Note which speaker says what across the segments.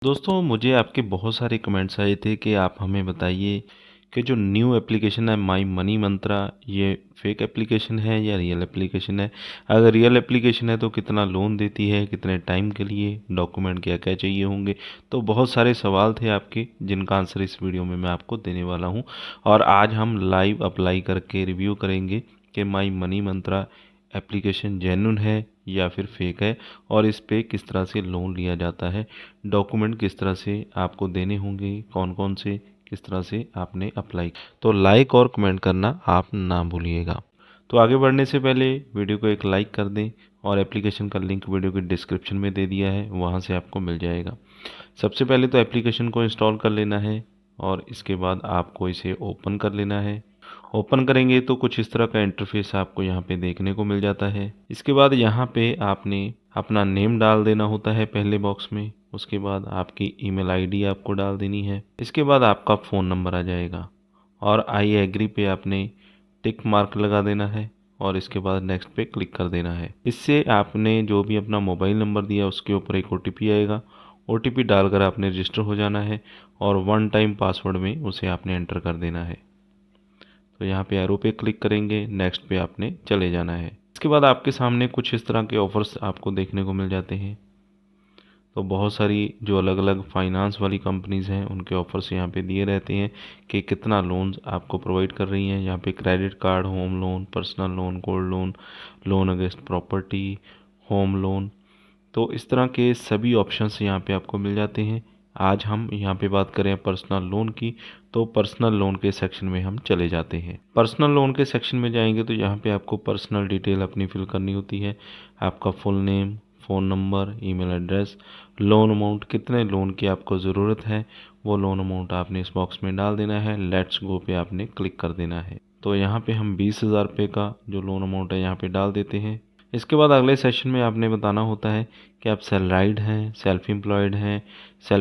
Speaker 1: दोस्तों मुझे आपके बहुत सारे कमेंट्स आए थे कि आप हमें बताइए कि जो न्यू एप्लीकेशन है माई मनी मंत्रा ये फेक एप्लीकेशन है या रियल एप्लीकेशन है। अगर रियल एप्लीकेशन है तो कितना लोन देती है, कितने टाइम के लिए, डॉक्यूमेंट क्या क्या चाहिए होंगे। तो बहुत सारे सवाल थे आपके जिनका आंसर इस वीडियो में मैं आपको देने वाला हूं। और आज हम लाइव अप्लाई करके रिव्यू करेंगे कि my money Mantra application genuine है या फिर फेक है, और इस पे किस तरह से लोन लिया जाता है, डॉक्यूमेंट किस तरह से आपको देने होंगे, कौन कौन से, किस तरह से आपने अप्लाई। तो लाइक और कमेंट करना आप ना भूलिएगा। तो आगे बढ़ने से पहले वीडियो को एक लाइक कर दें, और एप्लीकेशन का लिंक वीडियो के डिस्क्रिप्शन में दे दिया है, वहाँ से आपको मिल जाएगा। सबसे पहले तो एप्लीकेशन को इंस्टॉल कर लेना है और इसके बाद आपको इसे ओपन कर लेना है। ओपन करेंगे तो कुछ इस तरह का इंटरफेस आपको यहाँ पे देखने को मिल जाता है। इसके बाद यहाँ पे आपने अपना नेम डाल देना होता है पहले बॉक्स में। उसके बाद आपकी ईमेल आईडी आपको डाल देनी है। इसके बाद आपका फ़ोन नंबर आ जाएगा और आई एग्री पे आपने टिक मार्क लगा देना है और इसके बाद नेक्स्ट पे क्लिक कर देना है। इससे आपने जो भी अपना मोबाइल नंबर दिया उसके ऊपर एक ओटीपी आएगा। ओटीपी डालकर आपने रजिस्टर हो जाना है और वन टाइम पासवर्ड में उसे आपने एंटर कर देना है। तो यहाँ पे एरो पे क्लिक करेंगे, नेक्स्ट पे आपने चले जाना है। इसके बाद आपके सामने कुछ इस तरह के ऑफर्स आपको देखने को मिल जाते हैं। तो बहुत सारी जो अलग अलग फाइनेंस वाली कंपनीज़ हैं उनके ऑफर्स यहाँ पे दिए रहते हैं कि कितना लोन आपको प्रोवाइड कर रही हैं। यहाँ पे credit card, home loan, personal loan, gold loan, loan against property, home loan, तो इस तरह के सभी ऑप्शंस यहाँ पे आपको मिल जाते हैं। आज हम यहाँ पे बात करें पर्सनल लोन की, तो पर्सनल लोन के सेक्शन में हम चले जाते हैं। पर्सनल लोन के सेक्शन में जाएंगे तो यहाँ पे आपको पर्सनल डिटेल अपनी फिल करनी होती है। आपका full name, phone number, email address, loan amount, कितने लोन की आपको ज़रूरत है वो लोन अमाउंट आपने इस बॉक्स में डाल देना है। लेट्स गो पे आपने क्लिक कर देना है। तो यहाँ पे हम 20,000 रुपये का जो लोन अमाउंट है यहाँ पे डाल देते हैं। इसके बाद अगले सेशन में आपने बताना होता है कि आप सैलराइड हैं, सेल्फ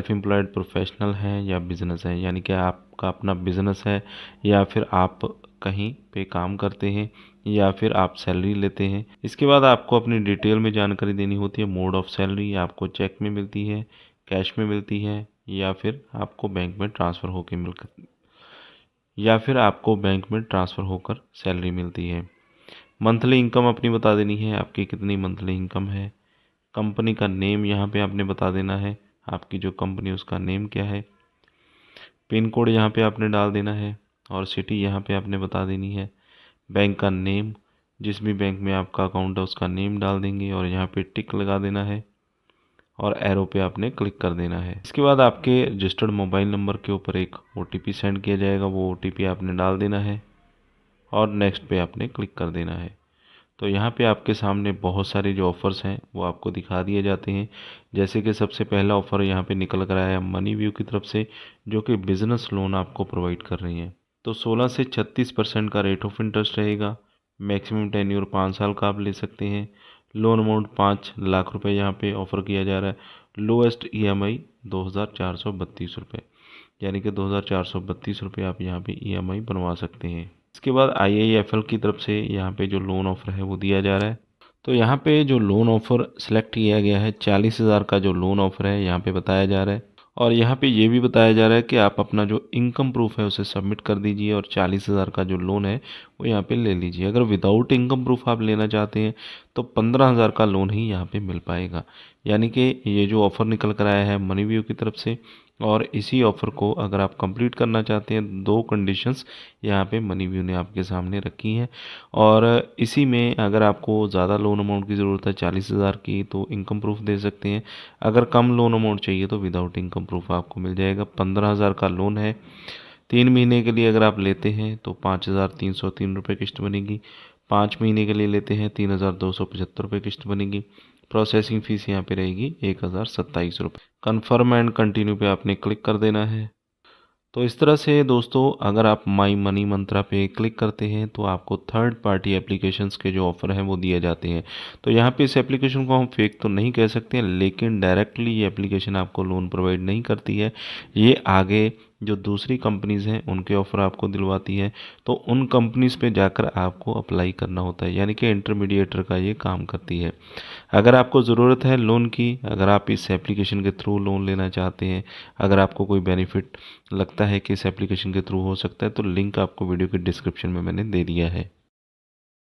Speaker 1: एम्प्लॉयड प्रोफेशनल हैं या बिज़नेस है, यानी कि आपका अपना बिज़नेस है या फिर आप कहीं पे काम करते हैं या फिर आप सैलरी लेते हैं। इसके बाद आपको अपनी डिटेल में जानकारी देनी होती है। मोड ऑफ सैलरी आपको चेक में मिलती है, कैश में मिलती है या फिर आपको बैंक में ट्रांसफ़र होकर सैलरी मिलती है। मंथली इनकम अपनी बता देनी है, आपकी कितनी मंथली इनकम है। कंपनी का नेम यहाँ पे आपने बता देना है, आपकी जो कंपनी उसका नेम क्या है। पिन कोड यहाँ पे आपने डाल देना है और सिटी यहाँ पे आपने बता देनी है। बैंक का नेम, जिस भी बैंक में आपका अकाउंट है उसका नेम डाल देंगे और यहाँ पे टिक लगा देना है और एरो पे आपने क्लिक कर देना है। इसके बाद आपके रजिस्टर्ड मोबाइल नंबर के ऊपर एक ओटीपी सेंड किया जाएगा, वो ओटीपी आपने डाल देना है और नेक्स्ट पे आपने क्लिक कर देना है। तो यहाँ पे आपके सामने बहुत सारे जो ऑफ़र्स हैं वो आपको दिखा दिए जाते हैं। जैसे कि सबसे पहला ऑफ़र यहाँ पे निकल कर आया है मनी व्यू की तरफ से, जो कि बिज़नेस लोन आपको प्रोवाइड कर रही हैं। तो 16 से 36% का रेट ऑफ इंटरेस्ट रहेगा। मैक्सिमम टेन्योर 5 साल का आप ले सकते हैं। लोन अमाउंट 5 लाख रुपए यहाँ पे ऑफ़र किया जा रहा है। लोएस्ट EMI 2,432 रुपये, यानी कि 2,432 रुपये आप यहाँ पे EMI बनवा सकते हैं। इसके बाद IIFL की तरफ से यहाँ पे जो लोन ऑफ़र है वो दिया जा रहा है। तो यहाँ पे जो लोन ऑफ़र सेलेक्ट किया गया है 40,000 का जो लोन ऑफ़र है यहाँ पे बताया जा रहा है। और यहाँ पे ये भी बताया जा रहा है कि आप अपना जो इनकम प्रूफ है उसे सबमिट कर दीजिए और 40,000 का जो लोन है वो यहाँ पे ले लीजिए। अगर विदाउट इनकम प्रूफ आप लेना चाहते हैं तो 15,000 का लोन ही यहाँ पे मिल पाएगा। यानी कि ये जो ऑफ़र निकल कर आया है मनी व्यू की तरफ से, और इसी ऑफ़र को अगर आप कंप्लीट करना चाहते हैं, दो कंडीशंस यहाँ पे मनी व्यू ने आपके सामने रखी हैं। और इसी में अगर आपको ज़्यादा लोन अमाउंट की ज़रूरत है 40,000 की, तो इनकम प्रूफ दे सकते हैं। अगर कम लोन अमाउंट चाहिए तो विदाउट इनकम प्रूफ आपको मिल जाएगा। 15,000 का लोन है। 3 महीने के लिए अगर आप लेते हैं तो 5,303 रुपये किस्त बनेगी। 5 महीने के लिए लेते हैं 3,275 रुपये किस्त बनेगी। प्रोसेसिंग फ़ीस यहाँ पे रहेगी 1,027 रुपये। कन्फर्म एंड कंटिन्यू पे आपने क्लिक कर देना है। तो इस तरह से दोस्तों अगर आप माई मनी मंत्रा पे क्लिक करते हैं तो आपको थर्ड पार्टी एप्लीकेशंस के जो ऑफ़र हैं वो दिए जाते हैं। तो यहाँ पे इस एप्लीकेशन को हम फेक तो नहीं कह सकते हैं, लेकिन डायरेक्टली ये एप्लीकेशन आपको लोन प्रोवाइड नहीं करती है। ये आगे जो दूसरी कंपनीज़ हैं उनके ऑफ़र आपको दिलवाती है, तो उन कंपनीज़ पे जाकर आपको अप्लाई करना होता है, यानी कि इंटरमीडिएटर का ये काम करती है। अगर आपको ज़रूरत है लोन की, अगर आप इस एप्लीकेशन के थ्रू लोन लेना चाहते हैं, अगर आपको कोई बेनिफिट लगता है कि इस एप्लीकेशन के थ्रू हो सकता है, तो लिंक आपको वीडियो के डिस्क्रिप्शन में मैंने दे दिया है।